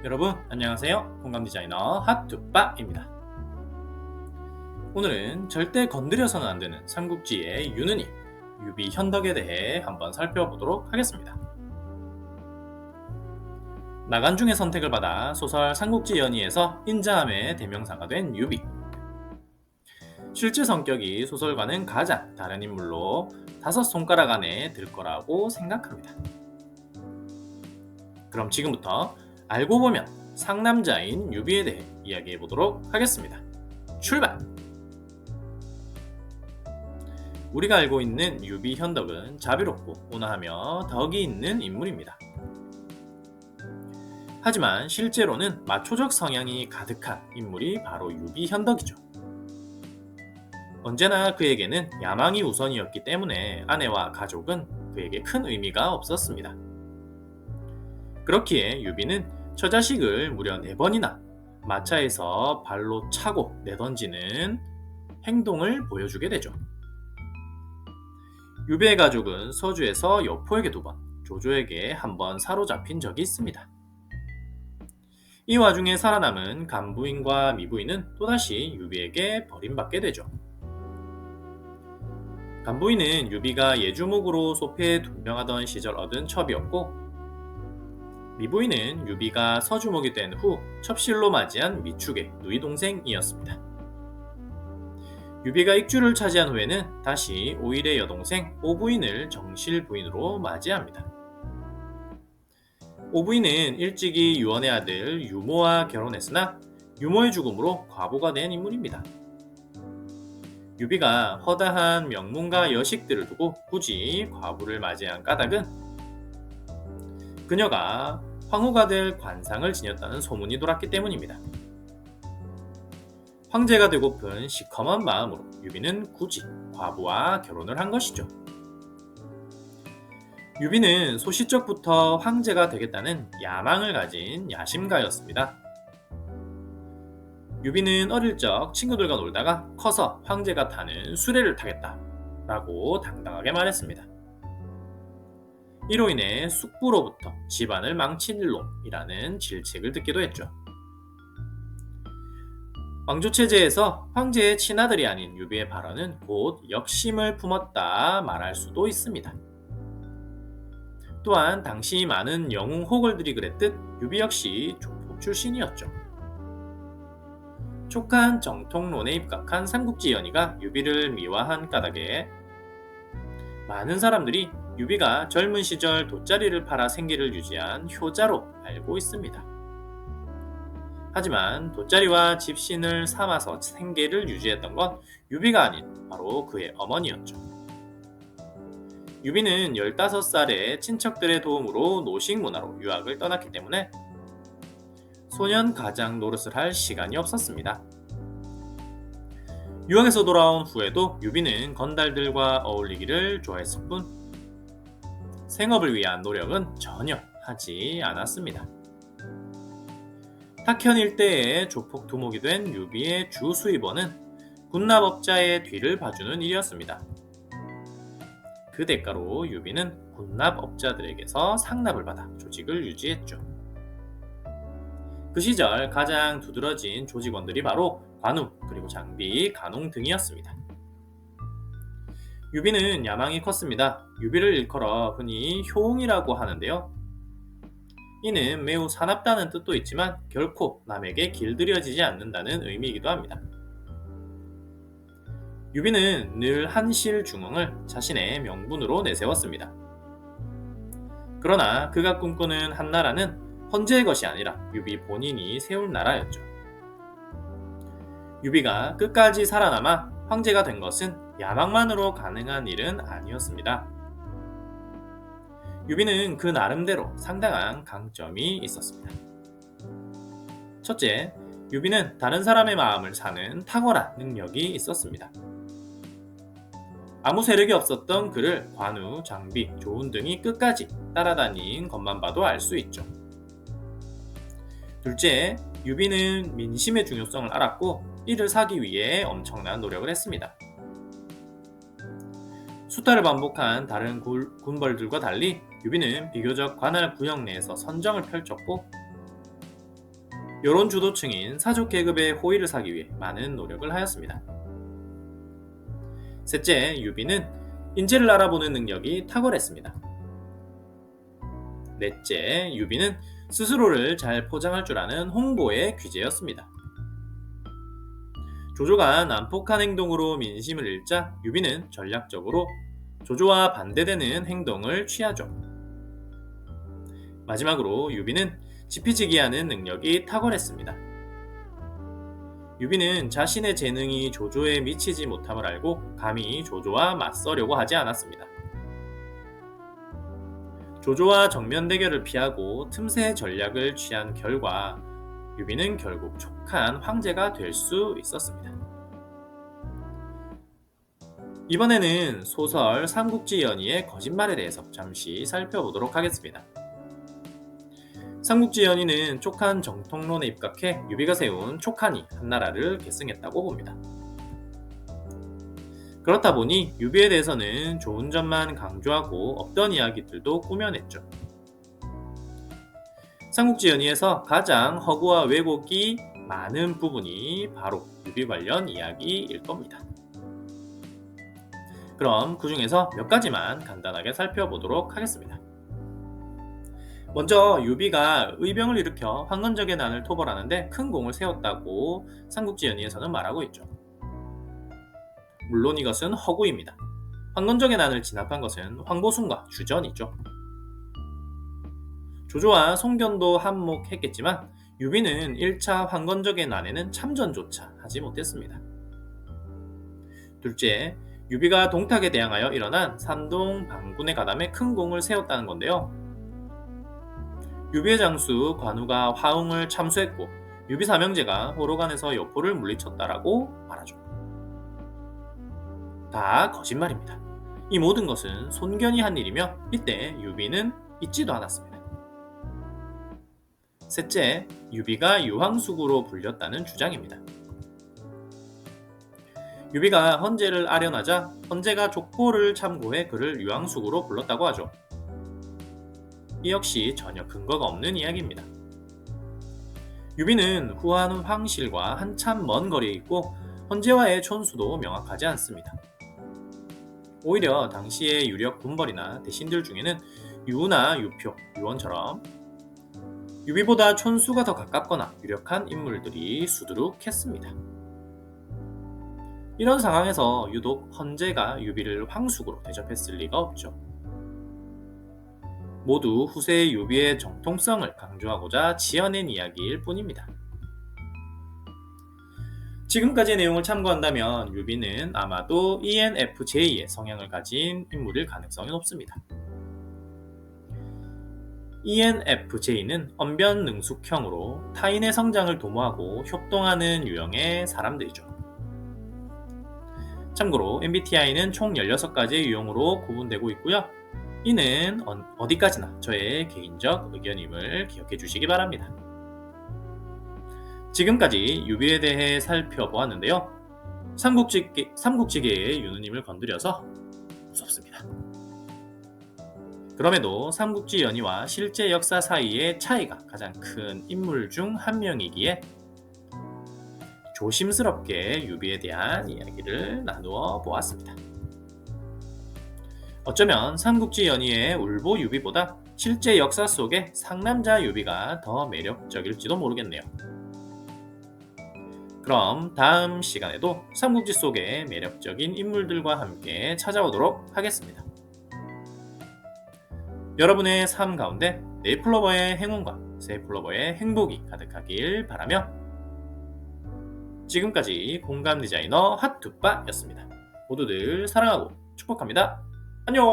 여러분 안녕하세요. 공감 디자이너 핫투빠입니다. 오늘은 절대 건드려서는 안 되는 삼국지의 유능이 유비 현덕에 대해 한번 살펴보도록 하겠습니다. 나간중의 선택을 받아 소설 삼국지 연의에서 인자함의 대명사가 된 유비. 실제 성격이 소설과는 가장 다른 인물로 5손가락 안에 들 거라고 생각합니다. 그럼 지금부터 알고 보면 상남자인 유비에 대해 이야기해 보도록 하겠습니다. 출발! 우리가 알고 있는 유비 현덕은 자비롭고 온화하며 덕이 있는 인물입니다. 하지만 실제로는 마초적 성향이 가득한 인물이 바로 유비 현덕이죠. 언제나 그에게는 야망이 우선이었기 때문에 아내와 가족은 그에게 큰 의미가 없었습니다. 그렇기에 유비는 처자식을 무려 4번이나 마차에서 발로 차고 내던지는 행동을 보여주게 되죠. 유비의 가족은 서주에서 여포에게 2번, 조조에게 1번 사로잡힌 적이 있습니다. 이 와중에 살아남은 간부인과 미부인은 또다시 유비에게 버림받게 되죠. 간부인은 유비가 예주목으로 소패에 둔병하던 시절 얻은 첩이었고, 미부인은 유비가 서주목이 된 후 첩실로 맞이한 미축의 누이 동생이었습니다. 유비가 익주를 차지한 후에는 다시 오일의 여동생 오부인을 정실 부인으로 맞이합니다. 오부인은 일찍이 유언의 아들 유모와 결혼했으나 유모의 죽음으로 과부가 된 인물입니다. 유비가 허다한 명문가 여식들을 두고 굳이 과부를 맞이한 까닭은 그녀가 황후가 될 관상을 지녔다는 소문이 돌았기 때문입니다. 황제가 되고픈 시커먼 마음으로 유비는 굳이 과부와 결혼을 한 것이죠. 유비는 소시적부터 황제가 되겠다는 야망을 가진 야심가였습니다. 유비는 어릴 적 친구들과 놀다가 커서 황제가 타는 수레를 타겠다라고 당당하게 말했습니다. 이로 인해 숙부로부터 집안을 망칠 놈이라는 질책을 듣기도 했죠. 왕조체제에서 황제의 친아들이 아닌 유비의 발언은 곧 역심을 품었다 말할 수도 있습니다. 또한 당시 많은 영웅 호걸들이 그랬듯 유비 역시 조폭 출신이었죠. 촉한 정통론에 입각한 삼국지 연의가 유비를 미화한 까닭에 많은 사람들이 유비가 젊은 시절 돗자리를 팔아 생계를 유지한 효자로 알고 있습니다. 하지만 돗자리와 집신을 삼아서 생계를 유지했던 건 유비가 아닌 바로 그의 어머니였죠. 유비는 15살에 친척들의 도움으로 노식 문화로 유학을 떠났기 때문에 소년 가장 노릇을 할 시간이 없었습니다. 유학에서 돌아온 후에도 유비는 건달들과 어울리기를 좋아했을 뿐 생업을 위한 노력은 전혀 하지 않았습니다. 탁현 일대의 조폭 두목이 된 유비의 주 수입원은 군납업자의 뒤를 봐주는 일이었습니다. 그 대가로 유비는 군납업자들에게서 상납을 받아 조직을 유지했죠. 그 시절 가장 두드러진 조직원들이 바로 관우, 그리고 장비, 간홍 등이었습니다. 유비는 야망이 컸습니다. 유비를 일컬어 흔히 효옹이라고 하는데요. 이는 매우 사납다는 뜻도 있지만 결코 남에게 길들여지지 않는다는 의미이기도 합니다. 유비는 늘 한실중흥을 자신의 명분으로 내세웠습니다. 그러나 그가 꿈꾸는 한나라는 헌재의 것이 아니라 유비 본인이 세울 나라였죠. 유비가 끝까지 살아남아 황제가 된 것은 야망만으로 가능한 일은 아니었습니다. 유비는 그 나름대로 상당한 강점이 있었습니다. 첫째, 유비는 다른 사람의 마음을 사는 탁월한 능력이 있었습니다. 아무 세력이 없었던 그를 관우, 장비, 조운 등이 끝까지 따라다닌 것만 봐도 알 수 있죠. 둘째, 유비는 민심의 중요성을 알았고 이를 사기 위해 엄청난 노력을 했습니다. 수탈을 반복한 다른 군벌들과 달리 유비는 비교적 관할 구역 내에서 선정을 펼쳤고 여론 주도층인 사족 계급의 호의를 사기 위해 많은 노력을 하였습니다. 셋째, 유비는 인재를 알아보는 능력이 탁월했습니다. 넷째, 유비는 스스로를 잘 포장할 줄 아는 홍보의 귀재였습니다. 조조가 난폭한 행동으로 민심을 읽자 유비는 전략적으로 조조와 반대되는 행동을 취하죠. 마지막으로 유비는 지피지기하는 능력이 탁월했습니다. 유비는 자신의 재능이 조조에 미치지 못함을 알고 감히 조조와 맞서려고 하지 않았습니다. 조조와 정면 대결을 피하고 틈새 전략을 취한 결과 유비는 결국 촉한 황제가 될 수 있었습니다. 이번에는 소설 삼국지 연의의 거짓말에 대해서 잠시 살펴보도록 하겠습니다. 삼국지 연의는 촉한 정통론에 입각해 유비가 세운 촉한이 한나라를 계승했다고 봅니다. 그렇다 보니 유비에 대해서는 좋은 점만 강조하고 없던 이야기들도 꾸며냈죠. 삼국지 연의에서 가장 허구와 왜곡이 많은 부분이 바로 유비 관련 이야기일 겁니다. 그럼 그 중에서 몇 가지만 간단하게 살펴보도록 하겠습니다. 먼저 유비가 의병을 일으켜 황건적의 난을 토벌하는데 큰 공을 세웠다고 삼국지 연의에서는 말하고 있죠. 물론 이것은 허구입니다. 황건적의 난을 진압한 것은 황보숭과 주전이죠. 조조와 송견도 한몫했겠지만 유비는 1차 황건적의 난에는 참전조차 하지 못했습니다. 둘째, 유비가 동탁에 대항하여 일어난 산동 반군의 가담에 큰 공을 세웠다는 건데요. 유비의 장수 관우가 화웅을 참수했고 유비 사명제가 호로간에서 여포를 물리쳤다라고 말하죠. 다 거짓말입니다. 이 모든 것은 손견이 한 일이며 이때 유비는 있지도 않았습니다. 셋째, 유비가 유황숙으로 불렸다는 주장입니다. 유비가 헌제를 아련하자 헌제가 족보를 참고해 그를 유황숙으로 불렀다고 하죠. 이 역시 전혀 근거가 없는 이야기입니다. 유비는 후한 황실과 한참 먼 거리에 있고 헌제와의 촌수도 명확하지 않습니다. 오히려 당시의 유력 군벌이나 대신들 중에는 유나 유표, 유원처럼 유비보다 촌수가 더 가깝거나 유력한 인물들이 수두룩했습니다. 이런 상황에서 유독 헌제가 유비를 황숙으로 대접했을 리가 없죠. 모두 후세의 유비의 정통성을 강조하고자 지어낸 이야기일 뿐입니다. 지금까지의 내용을 참고한다면 유비는 아마도 ENFJ의 성향을 가진 인물일 가능성이 높습니다. ENFJ는 언변능숙형으로 타인의 성장을 도모하고 협동하는 유형의 사람들이죠. 참고로 MBTI는 총 16가지의 유형으로 구분되고 있고요. 이는 어디까지나 저의 개인적 의견임을 기억해 주시기 바랍니다. 지금까지 유비에 대해 살펴보았는데요. 삼국지계의 유느님을 건드려서 무섭습니다. 그럼에도 삼국지 연의와 실제 역사 사이의 차이가 가장 큰 인물 중 한 명이기에 조심스럽게 유비에 대한 이야기를 나누어 보았습니다. 어쩌면 삼국지 연의의 울보 유비보다 실제 역사 속의 상남자 유비가 더 매력적일지도 모르겠네요. 그럼 다음 시간에도 삼국지 속의 매력적인 인물들과 함께 찾아오도록 하겠습니다. 여러분의 삶 가운데 네이플로버의 행운과 세이플로버의 행복이 가득하길 바라며 지금까지 공감 디자이너 핫투빠였습니다. 모두들 사랑하고 축복합니다. 안녕.